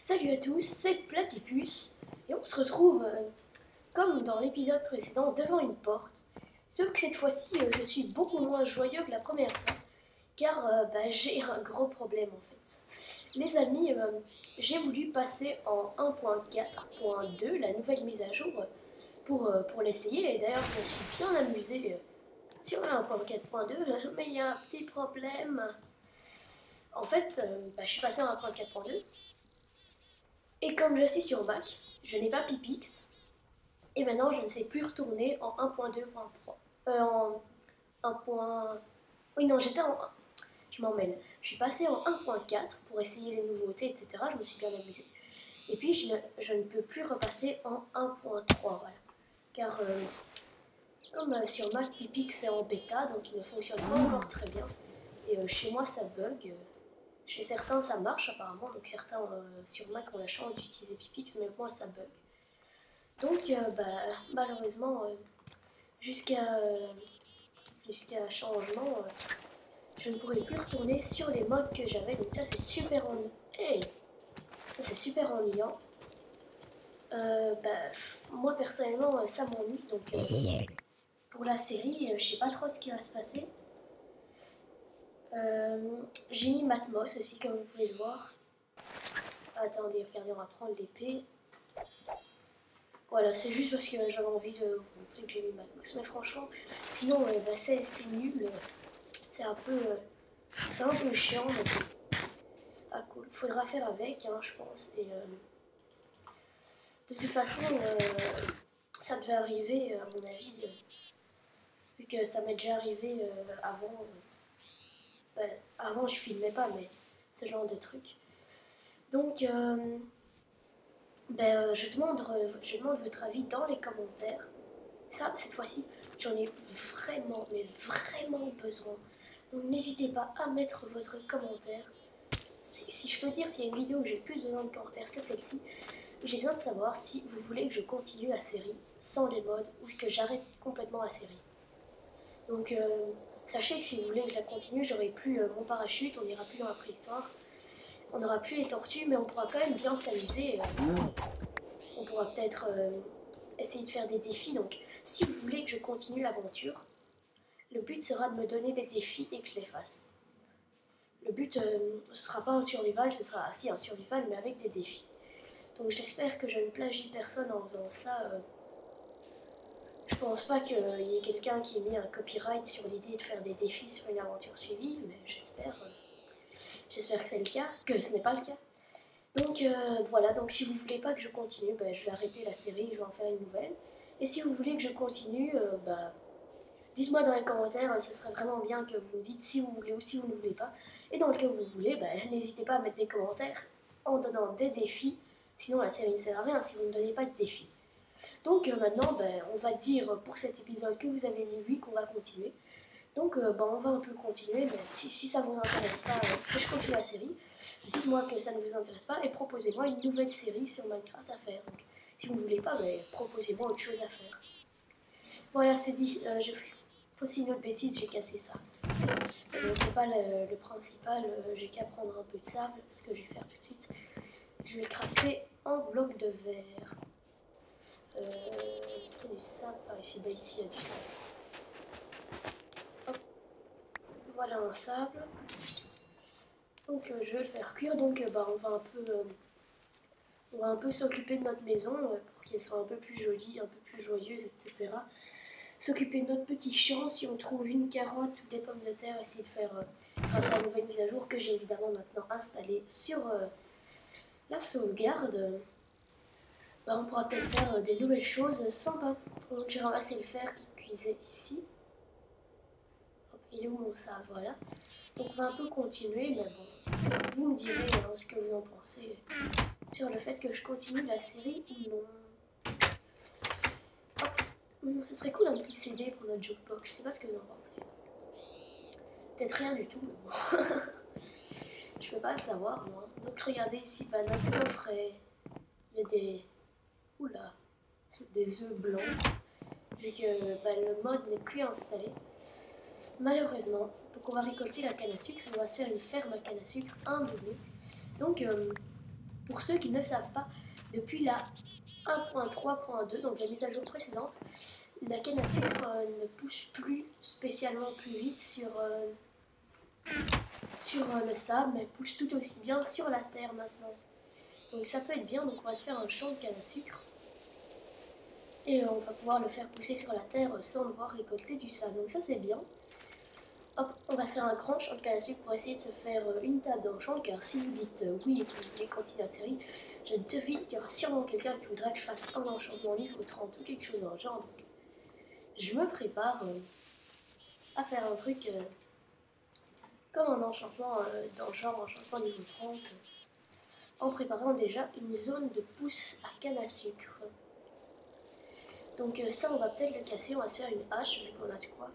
Salut à tous, c'est Platypus et on se retrouve comme dans l'épisode précédent devant une porte. Sauf que cette fois-ci je suis beaucoup moins joyeux que la première fois car j'ai un gros problème en fait. Les amis, j'ai voulu passer en 1.4.2, la nouvelle mise à jour, pour l'essayer et d'ailleurs je me suis bien amusé sur le 1.4.2 mais il y a un petit problème. En fait, je suis passé en 1.4.2. Et comme je suis sur Mac, je n'ai pas Pipix. Et maintenant, je ne sais plus retourner en 1.2.3. En 1. Oui, non, j'étais en 1. Je m'en mêle. Je suis passée en 1.4 pour essayer les nouveautés, etc. Je me suis bien amusée. Et puis, je ne peux plus repasser en 1.3. Voilà. Car, comme sur Mac, Pipix est en bêta, donc il ne fonctionne pas encore très bien. Et chez moi, ça bug. Chez certains, ça marche apparemment, donc certains sur Mac ont la chance d'utiliser Pipix, mais moi, ça bug. Donc, malheureusement, jusqu'à changement, je ne pourrai plus retourner sur les modes que j'avais. Donc ça, c'est super ennuyant. Hey, ça, c'est super ennuyant. Moi, personnellement, ça m'ennuie. Donc, pour la série, je sais pas trop ce qui va se passer. J'ai mis Matmos aussi, comme vous pouvez le voir. Attendez, regardez, on va prendre l'épée. Voilà, c'est juste parce que j'avais envie de vous montrer que j'ai mis Matmos. Mais franchement, sinon, c'est nul. C'est un peu chiant. Donc, cool. Faudra faire avec, hein, je pense. Et de toute façon, ça devait arriver, à mon avis, vu que ça m'est déjà arrivé avant. Avant, je filmais pas, mais ce genre de truc. Donc, je demande votre avis dans les commentaires. Ça, cette fois-ci, j'en ai vraiment, mais vraiment besoin. Donc, n'hésitez pas à mettre votre commentaire. Si je peux dire, s'il y a une vidéo où j'ai plus besoin de commentaires, c'est celle-ci. J'ai besoin de savoir si vous voulez que je continue la série sans les mods ou que j'arrête complètement la série. Donc, sachez que si vous voulez que je la continue, j'aurai plus mon parachute, on n'ira plus dans la préhistoire. On n'aura plus les tortues, mais on pourra quand même bien s'amuser. On pourra peut-être essayer de faire des défis. Donc, si vous voulez que je continue l'aventure, le but sera de me donner des défis et que je les fasse. Le but, ce sera pas un survival, ce sera un survival, mais avec des défis. Donc j'espère que je ne plagie personne en faisant ça. Je pense pas qu'il y ait quelqu'un qui ait mis un copyright sur l'idée de faire des défis sur une aventure suivie, mais j'espère que c'est le cas, que ce n'est pas le cas. Donc voilà, donc si vous voulez pas que je continue, je vais arrêter la série, je vais en faire une nouvelle. Et si vous voulez que je continue, dites-moi dans les commentaires, ce serait vraiment bien que vous me dites si vous voulez ou si vous ne voulez pas. Et dans le cas où vous voulez, n'hésitez pas à mettre des commentaires en donnant des défis. Sinon la série ne sert à rien si vous ne donnez pas de défis. Donc maintenant, on va dire pour cet épisode que vous avez dit oui, qu'on va continuer. Donc on va un peu continuer, mais si ça vous intéresse pas, que je continue la série, dites-moi que ça ne vous intéresse pas et proposez-moi une nouvelle série sur Minecraft à faire. Donc si vous ne voulez pas, proposez-moi autre chose à faire. Voilà, c'est dit, je fais aussi une autre bêtise, j'ai cassé ça. C'est pas le principal, j'ai qu'à prendre un peu de sable, ce que je vais faire tout de suite. Je vais le crafter en bloc de verre. Est-ce qu'il y a du sable par ici? Ici il y a du sable. Hop. Voilà un sable. Donc je vais le faire cuire. Donc on va un peu s'occuper de notre maison pour qu'elle soit un peu plus jolie, un peu plus joyeuse, etc. S'occuper de notre petit champ. Si on trouve une carotte ou des pommes de terre, essayer de faire grâce à la nouvelle mise à jour que j'ai évidemment maintenant installée sur la sauvegarde. On pourra peut-être faire des nouvelles choses sympas. Donc j'ai ramassé le fer qui cuisait ici. Hop, il est où mon sable? Voilà. Donc on va un peu continuer, mais bon, vous me direz ce que vous en pensez sur le fait que je continue la série ou non. Hop, ce serait cool un petit CD pour notre jukebox, je sais pas ce que vous en pensez. Peut-être rien du tout, mais bon. Je peux pas le savoir moi. Donc regardez ici, notre coffret. Il y a des... Oula, des œufs blancs. Vu que le mode n'est plus installé. Malheureusement, donc on va récolter la canne à sucre et on va se faire une ferme à canne à sucre un menu. Donc Pour ceux qui ne savent pas, depuis la 1.3.2, donc la mise à jour précédente, la canne à sucre ne pousse plus spécialement plus vite sur le sable, mais pousse tout aussi bien sur la terre maintenant. Donc ça peut être bien, donc on va se faire un champ de canne à sucre. Et on va pouvoir le faire pousser sur la terre sans devoir récolter du sable. Donc ça c'est bien. Hop, on va se faire un grand champ de canne à sucre pour essayer de se faire une table d'enchant, car si vous dites oui et que vous voulez continuer la série, je devine qu'il y aura sûrement quelqu'un qui voudra que je fasse un enchantement livre 30 ou quelque chose dans le genre. Donc je me prépare à faire un truc comme un enchantement dans le genre enchantement niveau 30, en préparant déjà une zone de pousse à canne à sucre. Donc ça on va peut-être le casser, on va se faire une hache vu qu'on a de quoi.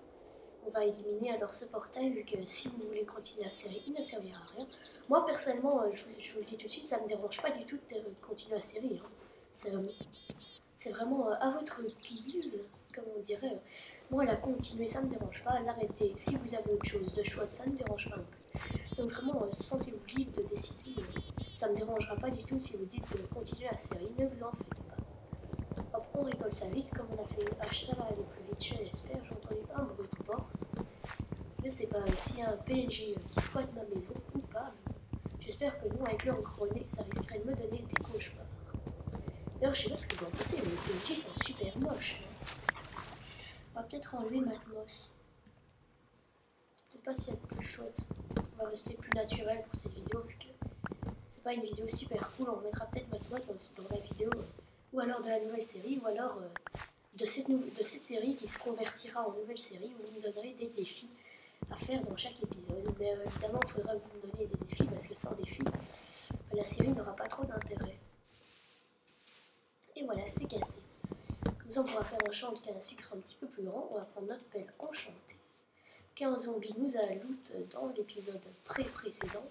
On va éliminer alors ce portail vu que si vous voulez continuer la série, il ne servira à rien. Moi personnellement, je vous le dis tout de suite, ça ne me dérange pas du tout de continuer la série. Hein. C'est vraiment à votre guise, comme on dirait. Moi la continuer ça ne me dérange pas, l'arrêter si vous avez autre chose de chouette, ça ne me dérange pas non plus. Donc vraiment sentez-vous libre de décider, ça ne me dérangera pas du tout si vous dites de continuer la série, ne vous en faites pas. Hop, on rigole ça vite, comme on a fait une hache, ça va aller plus vite, je l'espère. J'ai entendu un bruit de porte. Je sais pas s'il y a un PNJ qui squatte ma maison ou pas. J'espère que nous, avec leur gros nez, ça risquerait de me donner des cauchemars. D'ailleurs, je sais pas ce que vous en pensez, mais les PNJ sont super moches. On va peut-être enlever Matmos. Peut-être pas si être plus chouette. On va rester plus naturel pour cette vidéo, vu que c'est pas une vidéo super cool. On mettra peut-être Matmos dans la vidéo, ou alors de la nouvelle série, ou alors de cette série qui se convertira en nouvelle série, où vous me donnerez des défis à faire dans chaque épisode. Mais évidemment, il faudra que vous me donniez des défis, parce que sans défis, la série n'aura pas trop d'intérêt. Et voilà, c'est cassé. Comme ça, on pourra faire un champ de canne à sucre un petit peu plus grand. On va prendre notre pelle enchantée. Qu'un zombie nous a loot dans l'épisode précédent.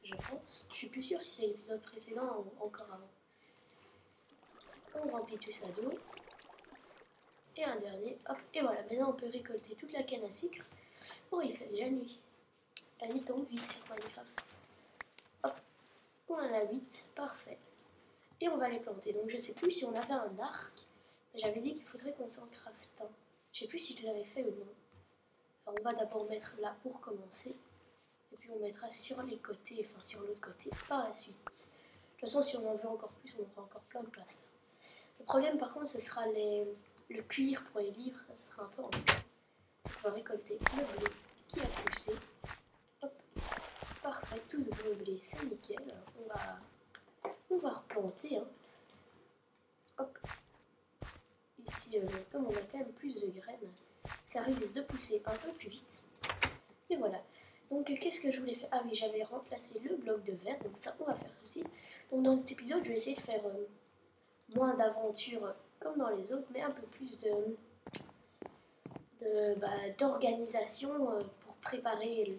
Je pense. Je suis plus sûre si c'est l'épisode précédent ou encore avant. On remplit tout ça d'eau. Et un dernier. Hop. Et voilà, maintenant on peut récolter toute la canne à sucre. Oh, il fait déjà nuit. La nuit tombe vite sur Minecraft. Hop. On en a 8. Parfait. Et on va les planter. Donc je sais plus si on avait un arc. J'avais dit qu'il faudrait qu'on s'en crafte un. Je sais plus si je l'avais fait ou non. Enfin, on va d'abord mettre là pour commencer. Et puis on mettra sur les côtés, enfin sur l'autre côté par la suite. De toute façon, si on en veut encore plus, on aura encore plein de place. Le problème par contre, ce sera le cuir pour les livres. Ce sera un peu embêtant. On va récolter le blé qui a poussé. Hop. Parfait, tout ce blé, c'est nickel. On va replanter. Hein. Hop. Ici, comme on a quand même plus de graines, ça risque de pousser un peu plus vite. Et voilà. Donc, qu'est-ce que je voulais faire? Ah oui, j'avais remplacé le bloc de verre, donc ça, on va faire tout de suite. Donc, dans cet épisode, je vais essayer de faire moins d'aventures comme dans les autres, mais un peu plus d'organisation pour préparer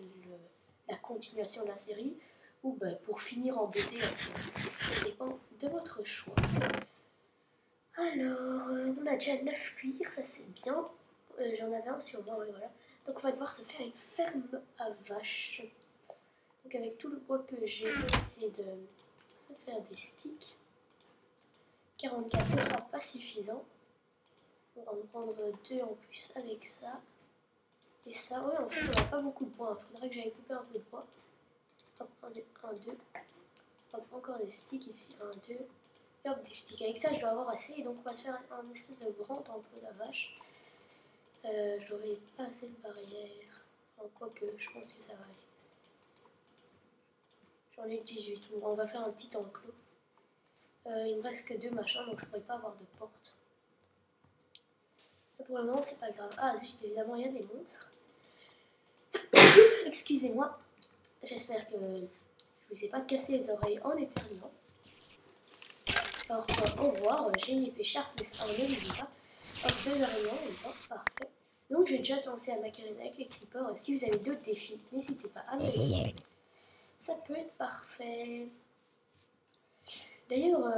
la continuation de la série ou pour finir en beauté la série. Ça dépend de votre choix. Alors, on a déjà 9 cuirs, ça c'est bien. J'en avais un sur moi, voilà. Donc on va devoir se faire une ferme à vaches. Donc avec tout le bois que j'ai, on va essayer de se faire des sticks. 44, ce sera pas suffisant. On va en prendre 2 en plus avec ça. Et ça, ouais, en fait on n'a pas beaucoup de bois. Il faudrait que j'aille couper un peu de bois. Hop, 1, 2. Hop, encore des sticks ici, 1, 2. Et hop, des sticks. Avec ça, je dois avoir assez. Donc on va se faire un espèce de grand temple de la vache. J'aurais pas assez de barrières. En quoi que je pense que ça va aller. J'en ai 18. Bon, on va faire un petit enclos. Il me reste que 2 machins, donc je pourrais pas avoir de porte. Pour le moment, c'est pas grave. Ah zut, évidemment, il y a des monstres. Excusez-moi. J'espère que je vous ai pas cassé les oreilles en éternuant. Alors, au revoir. J'ai une épée sharpness 1, ne l'oublie pas. Hop, 2 araignées en même temps. Parfait. Donc j'ai déjà commencé à m'acquérir avec les creepers. Si vous avez d'autres défis, n'hésitez pas à me dire. Ça peut être parfait. D'ailleurs,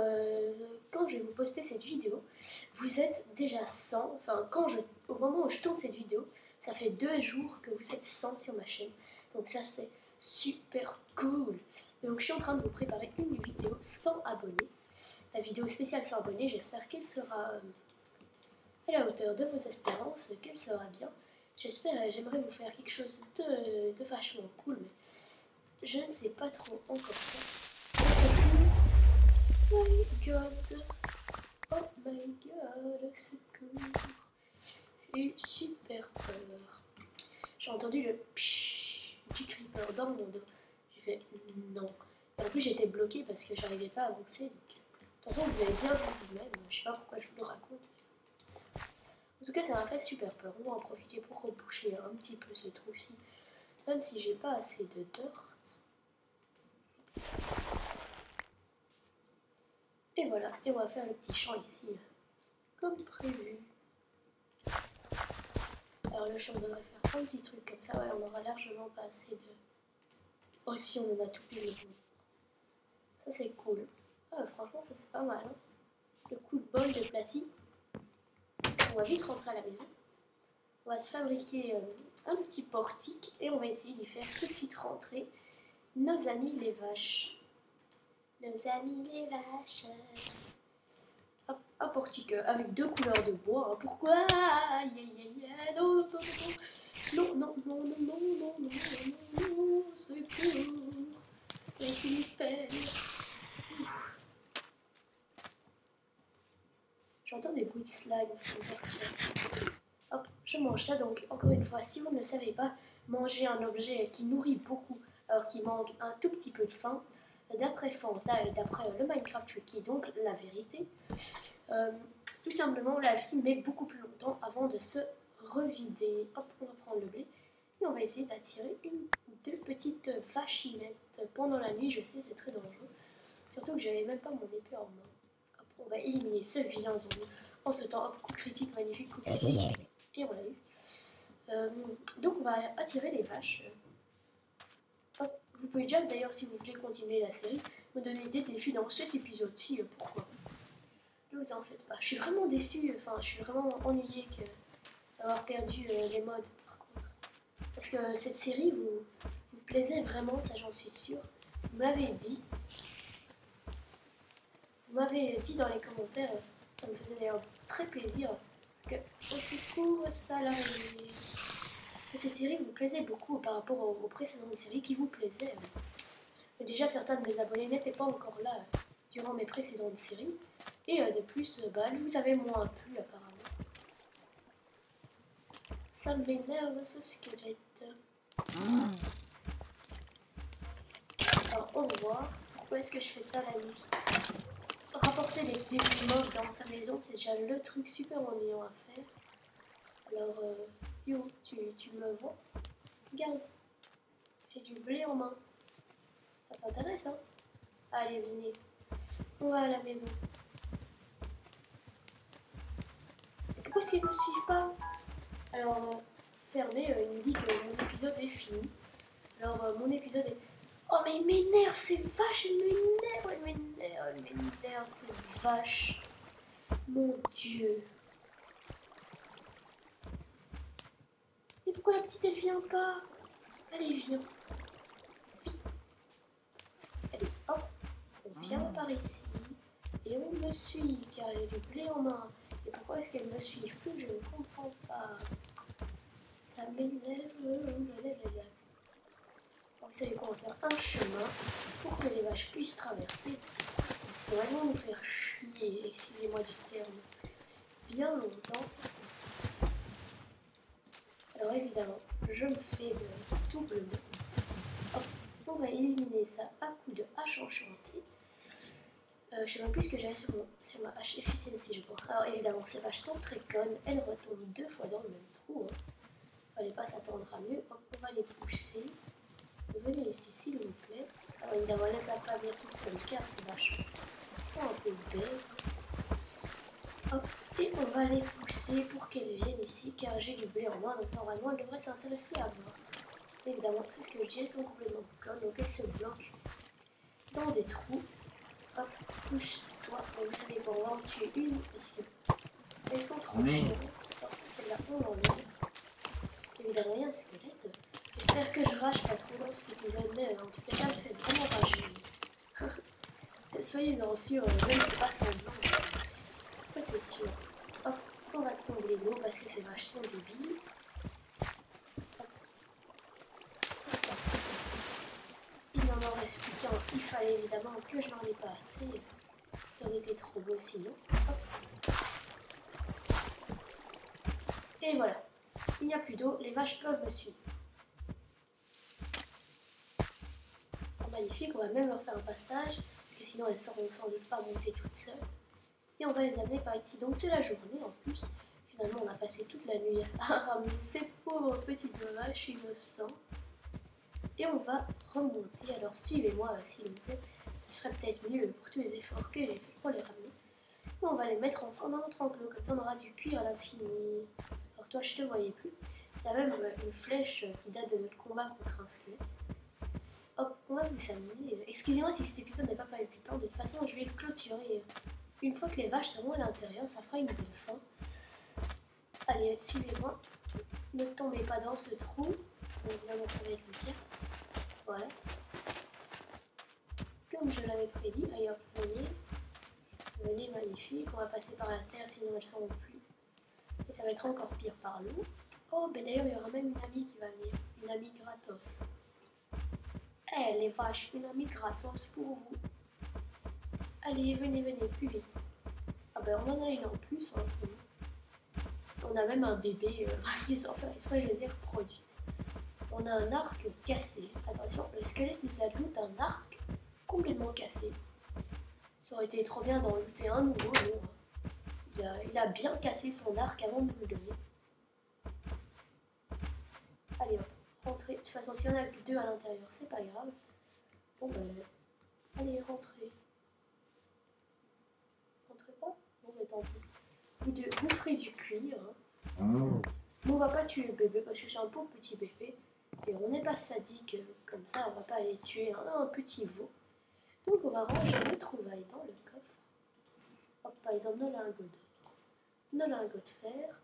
quand je vais vous poster cette vidéo, vous êtes déjà 100. Enfin, au moment où je tourne cette vidéo, ça fait 2 jours que vous êtes 100 sur ma chaîne. Donc ça, c'est super cool. Donc je suis en train de vous préparer une vidéo sans abonnés. La vidéo spéciale sans abonnés, j'espère qu'elle sera à la hauteur de vos espérances, qu'elle sera bien. J'aimerais vous faire quelque chose de vachement cool, mais je ne sais pas trop encore quoi. Au secours. Oh my god. Oh my god, au secours. J'ai eu super peur. J'ai entendu le pshhh du creeper dans mon dos. J'ai fait non. Et en plus j'étais bloquée parce que j'arrivais pas à avancer. Donc, de toute façon vous l'avez bien vu vous-même. Je sais pas pourquoi je vous le raconte. En tout cas ça m'a fait super peur. On va en profiter pour reboucher un petit peu ce trou-ci. Même si j'ai pas assez de dirt. Et voilà. Et on va faire le petit champ ici. Comme prévu. Alors le champ devrait faire un petit truc comme ça. Ouais, on aura largement pas assez de... Oh si, on en a tout pile. Ça c'est cool. Ah, franchement ça c'est pas mal. Hein. Le coup de bol de platine. On va vite rentrer à la maison. On va se fabriquer un petit portique et on va essayer d'y faire tout de suite rentrer nos amis les vaches. Nos amis les vaches. Hop, un portique avec 2 couleurs de bois. Hein. Pourquoi? Non, non, non, non, non, non, non, non, non, non, secours. Avec une pelle. J'entends des bruits de slime, c'est perturbant. Hop, je mange ça. Donc, encore une fois, si vous ne le savez pas, manger un objet qui nourrit beaucoup, alors qu'il manque un tout petit peu de faim, d'après Fanta et d'après le Minecraft Wiki, donc la vérité, tout simplement, la vie met beaucoup plus longtemps avant de se revider. Hop, on va prendre le blé et on va essayer d'attirer une ou 2 petites vachinettes pendant la nuit. Je sais, c'est très dangereux. Surtout que j'avais même pas mon épée en main. On va éliminer ce vilain zombie en ce temps. Hop, coup critique, magnifique, coup critique. Et on l'a eu. Donc on va attirer les vaches. Hop. Vous pouvez déjà d'ailleurs, si vous voulez continuer la série, me donner des défis dans cet épisode-ci. Pourquoi? Ne vous en faites pas. Je suis vraiment déçue, enfin je suis vraiment ennuyée d'avoir perdu les mods par contre. Parce que cette série vous plaisait vraiment, ça j'en suis sûre. Vous m'avez dit. Vous m'avez dit dans les commentaires, ça me faisait d'ailleurs très plaisir, que au secours salarié. Que cette série vous plaisait beaucoup par rapport aux précédentes séries qui vous plaisaient. Mais déjà, certains de mes abonnés n'étaient pas encore là durant mes précédentes séries. Et de plus, elles vous avaient moins plu apparemment. Ça m'énerve ce squelette. Alors, au revoir. Pourquoi est-ce que je fais ça la nuit? Rapporter des défis mobs dans sa maison, c'est déjà le truc super ennuyant à faire. Alors, yo, tu me vois? Regarde, j'ai du blé en main. Ça t'intéresse, hein? Allez, venez. On va à la maison. Et pourquoi est-ce qu'ils ne me suivent pas? Alors, fermez, il me dit que mon épisode est fini. Alors, mon épisode est... Oh, mais il m'énerve, ces vaches, il m'énerve, ces vaches. Mon Dieu. Mais pourquoi la petite, elle vient pas? Allez, viens. Viens. Allez, hop. On vient par ici. Et on me suit, car j'ai du blé en main. Et pourquoi est-ce qu'elle me suit plus? Je ne comprends pas. Ça m'énerve. Vous savez quoi, on va faire un chemin pour que les vaches puissent traverser. Ça va vraiment nous faire chier, excusez-moi du terme, bien longtemps. Alors évidemment, je me fais de double mot. On va éliminer ça à coup de hache enchantée. Je sais même plus ce que j'avais sur ma hache efficiency, je crois. Alors évidemment, ces vaches sont très connes, elles retombent 2 fois dans le même trou. Hein. Fallait pas s'attendre à mieux. Hop, on va les pousser. Venez ici, s'il vous plaît. Alors évidemment, là, ça va pas venir tout seul, car ces vaches sont un peu bêtes. Hop, et on va les pousser pour qu'elles viennent ici, car j'ai du blé en main, donc normalement, elles devraient s'intéresser à moi. Évidemment, c'est ce que je dis, elles sont complètement connes, donc elles se bloquent dans des trous. Hop, pousse-toi. Vous savez quoi, on va en tuer une, parce qu'elles sont trop chiantes. Hop, celle-là, on l'enlève. Évidemment, il y a un squelette. J'espère que je rage pas trop dans cet épisode, mais en tout cas, ça me fait vraiment rager. Soyez-en sûrs, je ne fais pas semblant. Ça, c'est sûr. Hop, on va combler l'eau parce que ces vaches sont débiles. Il n'en reste plus qu'un. Il fallait évidemment que je n'en ai pas assez. Ça aurait été trop beau sinon. Hop. Et voilà. Il n'y a plus d'eau. Les vaches peuvent me suivre. Oh, magnifique. On va même leur faire un passage. Parce que sinon elles ne sauront sans doute pas monter toutes seules. Et on va les amener par ici. Donc c'est la journée en plus. Finalement on a passé toute la nuit à ramener ces pauvres petites vaches innocentes. Et on va remonter. Alors suivez-moi s'il vous plaît. Ce serait peut-être mieux pour tous les efforts que j'ai fait pour les ramener. Et on va les mettre dans notre enclos. Comme ça on aura du cuir à l'infini. Alors toi je te voyais plus. Il y a même une flèche qui date de notre combat contre un squelette. Hop, on va vous amener. Excusez-moi si cet épisode n'est pas palpitant. De toute façon je vais le clôturer. Une fois que les vaches seront à l'intérieur, ça fera une belle fin. Allez, suivez-moi. Ne tombez pas dans ce trou. Évidemment ça va être le pire. Voilà. Comme je l'avais prédit, allez hop, venez. Venez, magnifique. On va passer par la terre, sinon elles ne seront plus. Et ça va être encore pire par l'eau. Oh, ben d'ailleurs, il y aura même une amie qui va venir. Une amie gratos. Eh, les vaches, une amie gratos pour vous. Allez, venez, venez, plus vite. Ah ben, on en a une en plus, hein, entre nous. On a même un bébé, sans faire exprès, je veux dire, produite. On a un arc cassé. Attention, le squelette nous ajoute un arc complètement cassé. Ça aurait été trop bien d'en looter un nouveau. Il a bien cassé son arc avant de nous le donner. Allez hop, rentrez. De toute façon, si on a que deux à l'intérieur, c'est pas grave. Bon ben, allez, rentrez. Rentrez pas? Bon ben tant pis. Vous ferez du cuir. Hein. Mais on va pas tuer le bébé parce que c'est un pauvre petit bébé. Et on n'est pas sadique comme ça, on va pas aller tuer un petit veau. Donc on va ranger nos trouvailles dans le coffre. Hop, par exemple, nos lingots d'or, nos lingots de fer,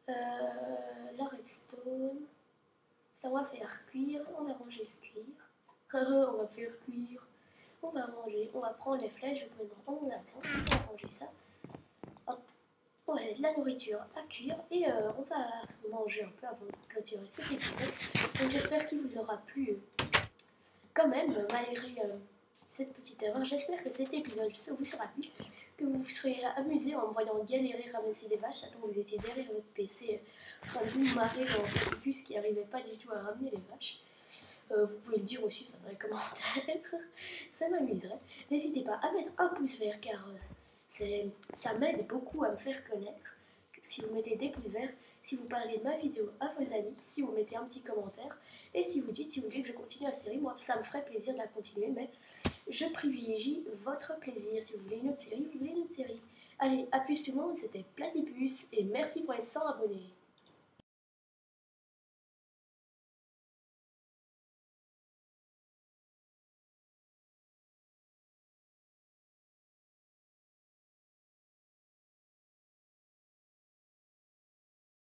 la redstone. Ça, on va faire cuire, on va ranger le cuir. On va faire cuire, on va ranger, on va prendre les flèches, maintenant on a besoin, on va ranger ça. Hop, on va mettre la nourriture à cuire et on va manger un peu avant de clôturer cet épisode. Donc j'espère qu'il vous aura plu quand même, malgré cette petite erreur. J'espère que cet épisode vous sera plu, que vous vous serez amusé en me voyant galérer ramasser des vaches. Attends, vous étiez derrière votre PC en train de vous marrer dans un bus qui n'arrivait pas du tout à ramener les vaches. Vous pouvez le dire aussi dans les commentaires, ça m'amuserait. N'hésitez pas à mettre un pouce vert car ça m'aide beaucoup à me faire connaître. Si vous mettez des pouces verts, si vous parlez de ma vidéo à vos amis, si vous mettez un petit commentaire et si vous dites si vous voulez que je continue la série, moi ça me ferait plaisir de la continuer, mais je privilégie votre plaisir. Si vous voulez une autre série, vous voulez une autre série. Allez, à plus tout le monde, c'était Platypus et merci pour les 100 abonnés.